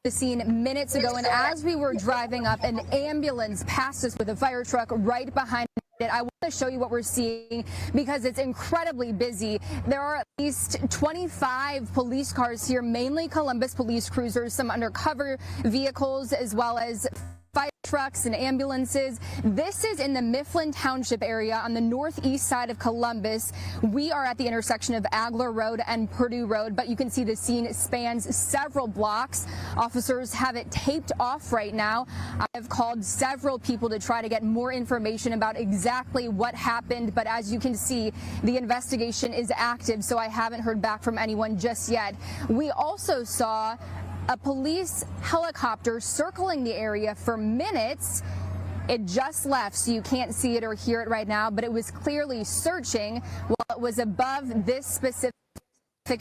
The scene minutes ago, and as we were driving up, an ambulance passed us with a fire truck right behind it. I want to show you what we're seeing because it's incredibly busy. There are at least 25 police cars here, mainly Columbus police cruisers, some undercover vehicles, as well as fire trucks and ambulances. This is in the Mifflin Township area on the northeast side of Columbus. We are at the intersection of Agler Road and Purdue Road, but you can see the scene spans several blocks. Officers have it taped off right now. I have called several people to try to get more information about exactly what happened, but as you can see, the investigation is active, so I haven't heard back from anyone just yet. We also saw a police helicopter circling the area for minutes. It just left, so you can't see it or hear it right now, but it was clearly searching while it was above this specific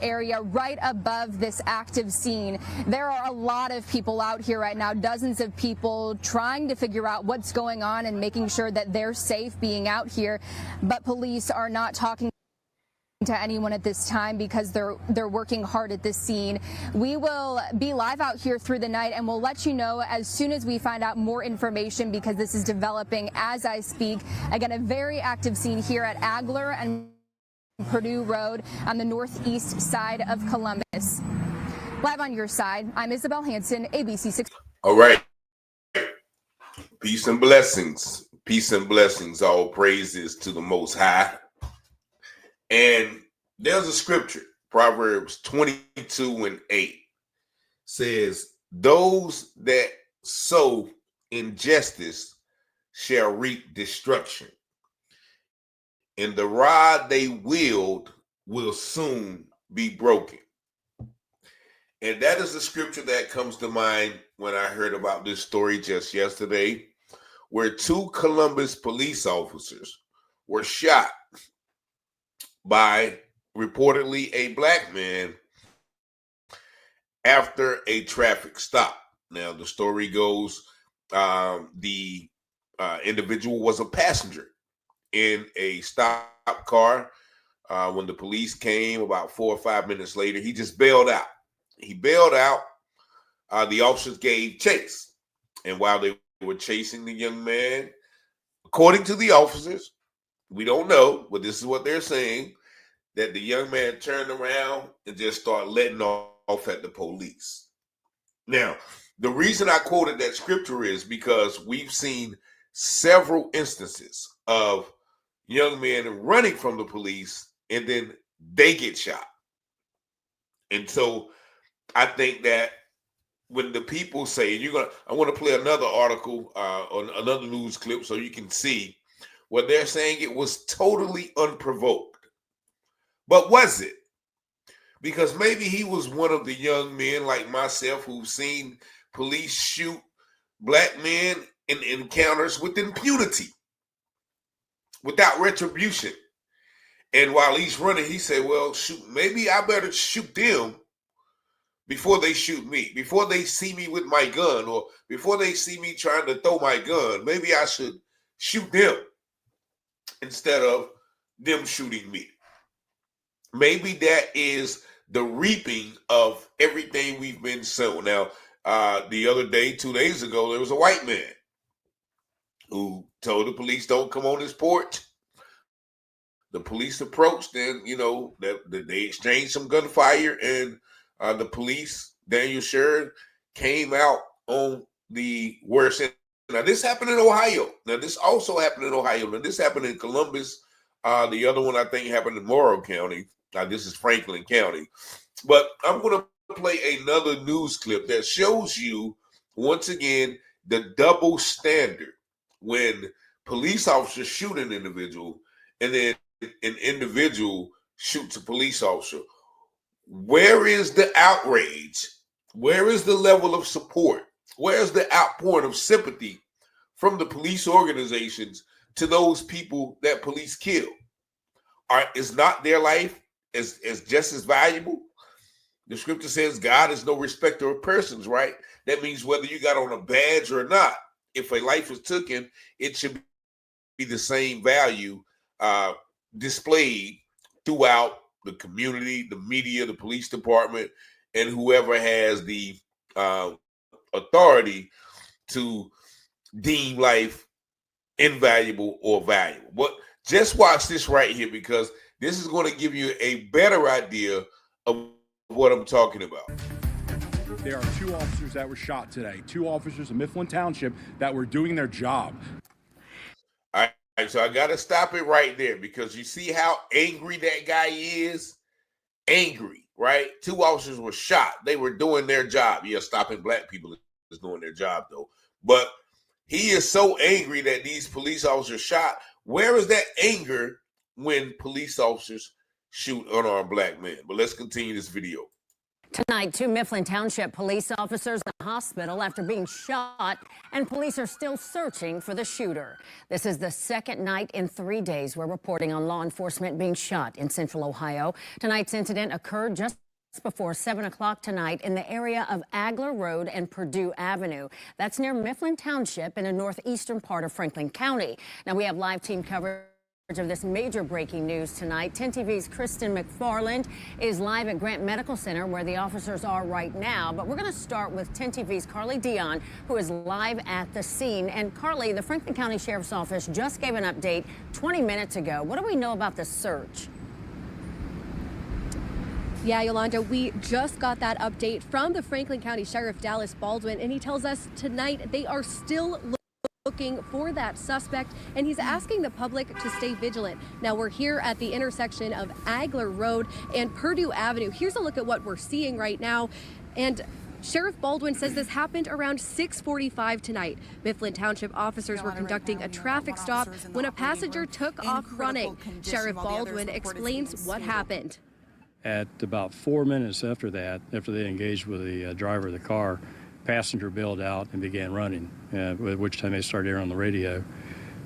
area, right above this active scene. There are a lot of people out here right now, dozens of people trying to figure out what's going on and making sure that they're safe being out here, but police are not talking to anyone at this time because they're working hard at this scene. We will be live out here through the night, and we'll let you know as soon as we find out more information because this is developing as I speak. Again, a very active scene here at Agler and Purdue Road on the northeast side of Columbus. Live on your side, I'm Isabel Hanson, ABC 6. All right. Peace and blessings. Peace and blessings. All praises to the Most High. And there's a scripture, Proverbs 22:8 says, those that sow injustice shall reap destruction, and the rod they wield will soon be broken. And that is the scripture that comes to mind when I heard about this story just yesterday, where 2 Columbus police officers were shot by reportedly a black man after a traffic stop. Now, the story goes, the individual was a passenger in a stop car. When the police came about 4 or 5 minutes later, he just bailed out. He bailed out. The officers gave chase. And while they were chasing the young man, according to the officers, we don't know, but this is what they're saying, that the young man turned around and just started letting off at the police. Now, the reason I quoted that scripture is because we've seen several instances of young men running from the police and then they get shot. And so I think that when the people say, I want to play another article on another news clip so you can see what they're saying. It was totally unprovoked. But was it? Because maybe he was one of the young men like myself who've seen police shoot black men in encounters with impunity, without retribution. And while he's running, he said, well, shoot, maybe I better shoot them before they shoot me, before they see me with my gun, or before they see me trying to throw my gun. Maybe I should shoot them instead of them shooting me. Maybe that is the reaping of everything we've been sown. Now, the other day, 2 days ago, there was a white man who told the police, don't come on his porch. The police approached and, they exchanged some gunfire, and the police, Daniel Sherrod, came out on the worst end. Now, this happened in Ohio. Now, this also happened in Ohio. Now, this happened in Columbus. The other one, I think, happened in Morrow County. This is Franklin County. But I'm going to play another news clip that shows you, once again, the double standard when police officers shoot an individual and then an individual shoots a police officer. Where is the outrage? Where is the level of support? Where is the outpouring of sympathy from the police organizations to those people that police kill? Is not their life as just as valuable? The scripture says God is no respecter of persons, right? That means whether you got on a badge or not, if a life is taken, it should be the same value displayed throughout the community, the media, the police department, and whoever has the authority to deem life invaluable or valuable. But just watch this right here, because this is going to give you a better idea of what I'm talking about. There are 2 officers that were shot today. 2 officers in Mifflin Township that were doing their job. All right, so I got to stop it right there, because you see how angry that guy is? Angry, right? 2 officers were shot. They were doing their job. Yeah, stopping black people is doing their job, though. But he is so angry that these police officers shot. Where is that anger when police officers shoot unarmed black men? But let's continue this video. Tonight, 2 Mifflin Township police officers in the hospital after being shot, and police are still searching for the shooter. This is the second night in 3 days we're reporting on law enforcement being shot in Central Ohio. Tonight's incident occurred just before 7 o'clock tonight in the area of Agler Road and Purdue Avenue. That's near Mifflin Township in the northeastern part of Franklin County. Now, we have live team coverage of this major breaking news tonight. 10 TV's Kristen McFarland is live at Grant Medical Center, where the officers are right now. But we're going to start with 10 TV's Carly Dion, who is live at the scene. And Carly, the Franklin County Sheriff's Office just gave an update 20 minutes ago. What do we know about the search? Yeah, Yolanda, we just got that update from the Franklin County Sheriff Dallas Baldwin, and he tells us tonight they are still looking for that suspect, and he's asking the public to stay vigilant. Now, we're here at the intersection of Agler Road and Purdue Avenue. Here's a look at what we're seeing right now. And Sheriff Baldwin says this happened around 6:45 tonight. Mifflin Township officers were conducting a traffic stop when a passenger took off running. Sheriff Baldwin explains what happened. At about 4 minutes after that, after they engaged with the driver of the car, passenger bailed out and began running, at which time they started airing on the radio.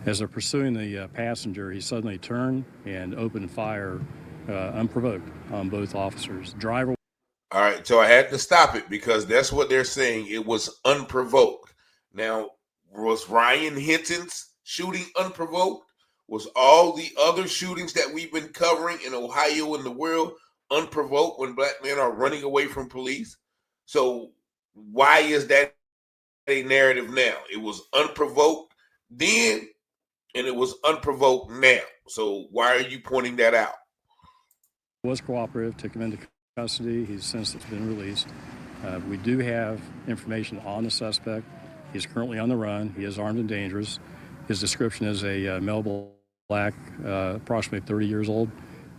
As they're pursuing the passenger, he suddenly turned and opened fire unprovoked on both officers. Driver. All right, so I had to stop it because that's what they're saying. It was unprovoked. Now, was Ryan Hinton's shooting unprovoked? Was all the other shootings that we've been covering in Ohio and the world unprovoked when black men are running away from police? So why is that a narrative now? It was unprovoked then, and it was unprovoked now. So why are you pointing that out? Was cooperative, took him into custody. He's since been released. We do have information on the suspect. He's currently on the run. He is armed and dangerous. His description is a male black, approximately 30 years old,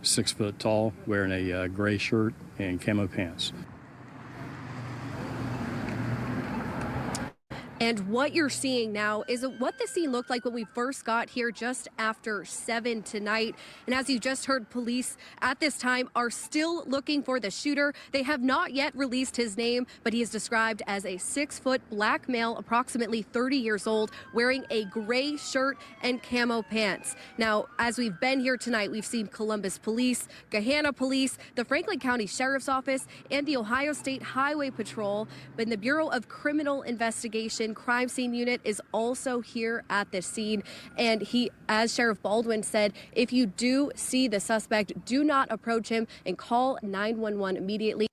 6 foot tall, wearing a gray shirt and camo pants. And what you're seeing now is what the scene looked like when we first got here just after 7 tonight. And as you just heard, police at this time are still looking for the shooter. They have not yet released his name, but he is described as a 6 foot black male, approximately 30 years old, wearing a gray shirt and camo pants. Now, as we've been here tonight, we've seen Columbus Police, Gahanna Police, the Franklin County Sheriff's Office, and the Ohio State Highway Patrol. But the Bureau of Criminal Investigation crime scene unit is also here at the scene. And he, as Sheriff Baldwin said, if you do see the suspect, do not approach him and call 911 immediately.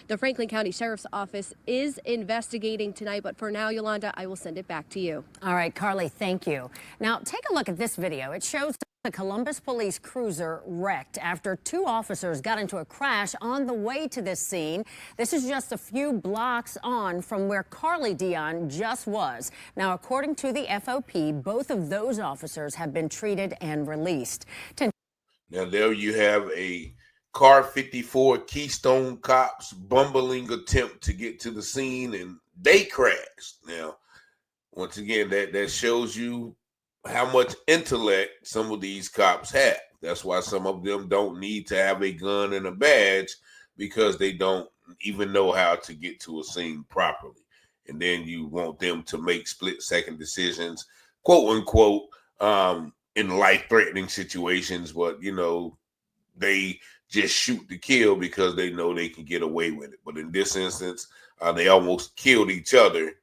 The Franklin County Sheriff's Office is investigating tonight, but for now, Yolanda, I will send it back to you. All right, Carly, thank you. Now, take a look at this video. It shows the Columbus police cruiser wrecked after 2 officers got into a crash on the way to this scene. This is just a few blocks on from where Carly Dion just was. Now, according to the FOP, both of those officers have been treated and released. Now, there you have a Car 54 Keystone Cops bumbling attempt to get to the scene, and they crashed. Now, once again, that shows you how much intellect some of these cops have. That's why some of them don't need to have a gun and a badge, because they don't even know how to get to a scene properly. And then you want them to make split-second decisions, quote unquote, in life-threatening situations, but they just shoot to kill because they know they can get away with it. But in this instance, they almost killed each other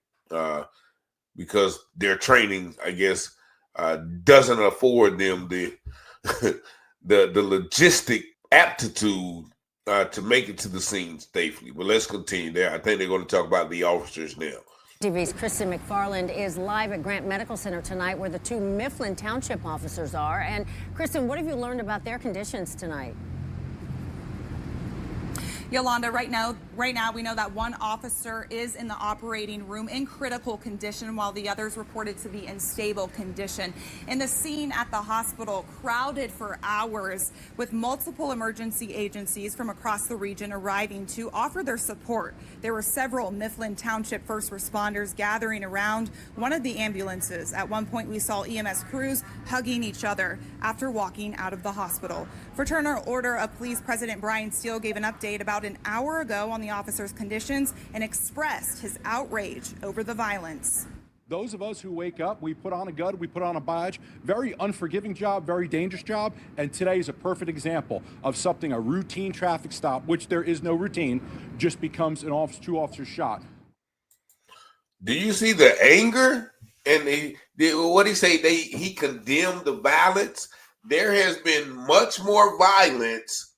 because their training, I guess, doesn't afford them the the logistic aptitude to make it to the scene safely. But let's continue there. I think they're going to talk about the officers now. TV's Kristen McFarland is live at Grant Medical Center tonight where the two Mifflin Township officers are. And Kristen, what have you learned about their conditions tonight? Yolanda, right now we know that one officer is in the operating room in critical condition while the others reported to be in stable condition. And the scene at the hospital crowded for hours with multiple emergency agencies from across the region arriving to offer their support. There were several Mifflin Township first responders gathering around one of the ambulances. At one point we saw EMS crews hugging each other after walking out of the hospital. Fraternal Order of Police President Brian Steele gave an update about an hour ago on the officers' conditions and expressed his outrage over the violence. Those of us who wake up, we put on a gun, we put on a badge. Very unforgiving job, very dangerous job. And today is a perfect example of something, a routine traffic stop, which there is no routine, just becomes an officer, two officers shot. Do you see the anger? And what he say? He condemned the violence. There has been much more violence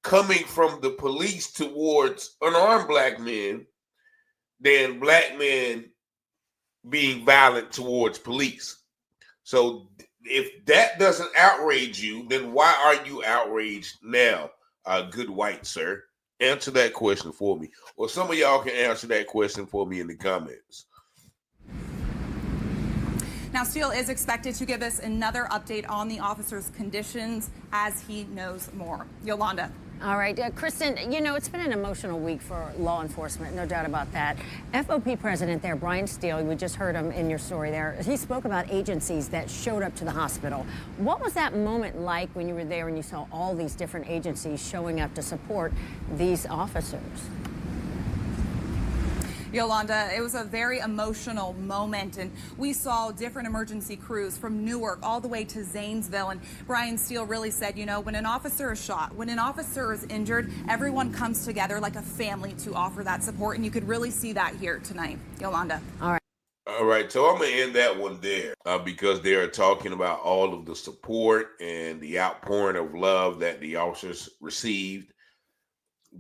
coming from the police towards unarmed black men than black men being violent towards police. So if that doesn't outrage you, then why are you outraged now, good white sir? Answer that question for me. Or some of y'all can answer that question for me in the comments. Now, Steele is expected to give us another update on the officers' conditions as he knows more. Yolanda. All right, Kristen, you know, it's been an emotional week for law enforcement, no doubt about that. FOP president there, Brian Steele, we just heard him in your story there. He spoke about agencies that showed up to the hospital. What was that moment like when you were there and you saw all these different agencies showing up to support these officers? Yolanda, it was a very emotional moment, and we saw different emergency crews from Newark all the way to Zanesville. And Brian Steele really said, you know, when an officer is shot, when an officer is injured, everyone comes together like a family to offer that support. And you could really see that here tonight. Yolanda. All right. All right, so I'm going to end that one there because they are talking about all of the support and the outpouring of love that the officers received.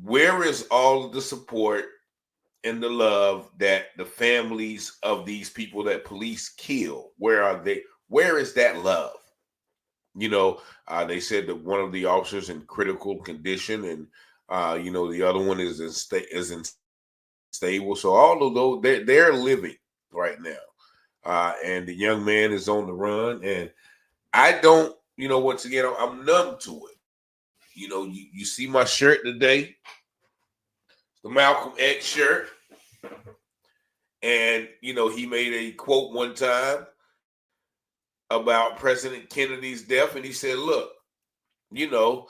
Where is all of the support and the love that the families of these people that police kill? Where are they? Where is that love? You know, they said that one of the officers in critical condition, and you know, the other one is in stable. So all of those, they're living right now, and the young man is on the run. And I don't, you know, once again, I'm numb to it. You know, you see my shirt today, the Malcolm X shirt. And, you know, he made a quote one time about President Kennedy's death. And he said, look, you know,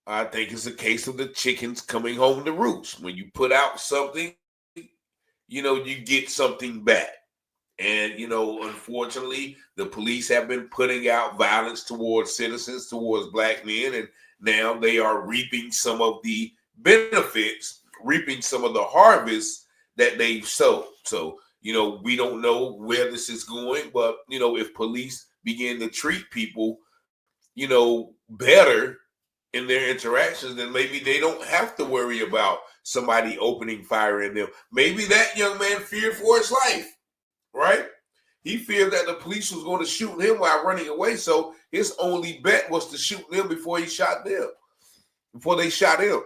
I think it's a case of the chickens coming home to roost. When you put out something, you know, you get something back. And, you know, unfortunately, the police have been putting out violence towards citizens, towards black men. And now they are reaping some of the benefits, reaping some of the harvests that they've sowed. So, you know, we don't know where this is going, but, you know, if police begin to treat people, you know, better in their interactions, then maybe they don't have to worry about somebody opening fire in them. Maybe that young man feared for his life, right? He feared that the police was going to shoot him while running away. So his only bet was to shoot them before he shot them, before they shot him.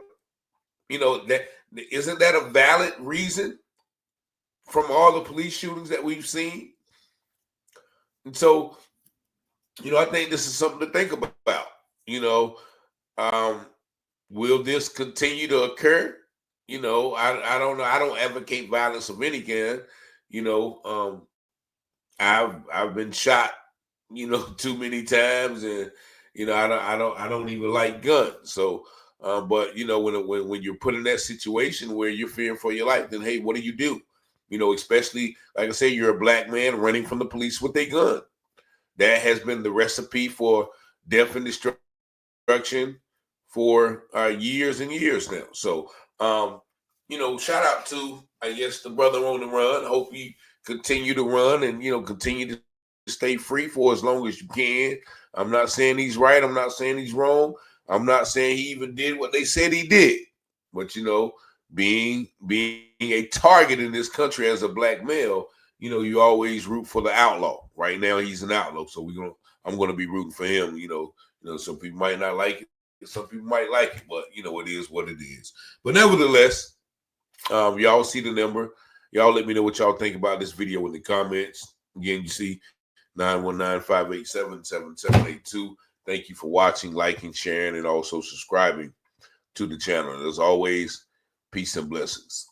You know, that isn't that a valid reason from all the police shootings that we've seen? And so, you know, I think this is something to think about. You know, will this continue to occur? You know, I don't know. I don't advocate violence of any kind. You know, I've been shot, you know, too many times, and you know, I don't even like guns. So, but you know, when you're put in that situation where you're fearing for your life, then hey, what do you do? You know, especially like I say, you're a black man running from the police with a gun. That has been the recipe for death and destruction for years and years now. So, you know, shout out to, I guess, the brother on the run. Hope you continue to run and, you know, continue to stay free for as long as you can. I'm not saying he's right. I'm not saying he's wrong. I'm not saying he even did what they said he did, but you know, being a target in this country as a black male, you know, you always root for the outlaw. Right now, he's an outlaw, so I'm gonna be rooting for him. You know, some people might not like it, some people might like it, but you know, it is what it is. But nevertheless, y'all see the number. Y'all let me know what y'all think about this video in the comments. Again, you see 919-587-7782. Thank you for watching, liking, sharing, and also subscribing to the channel. And as always, peace and blessings.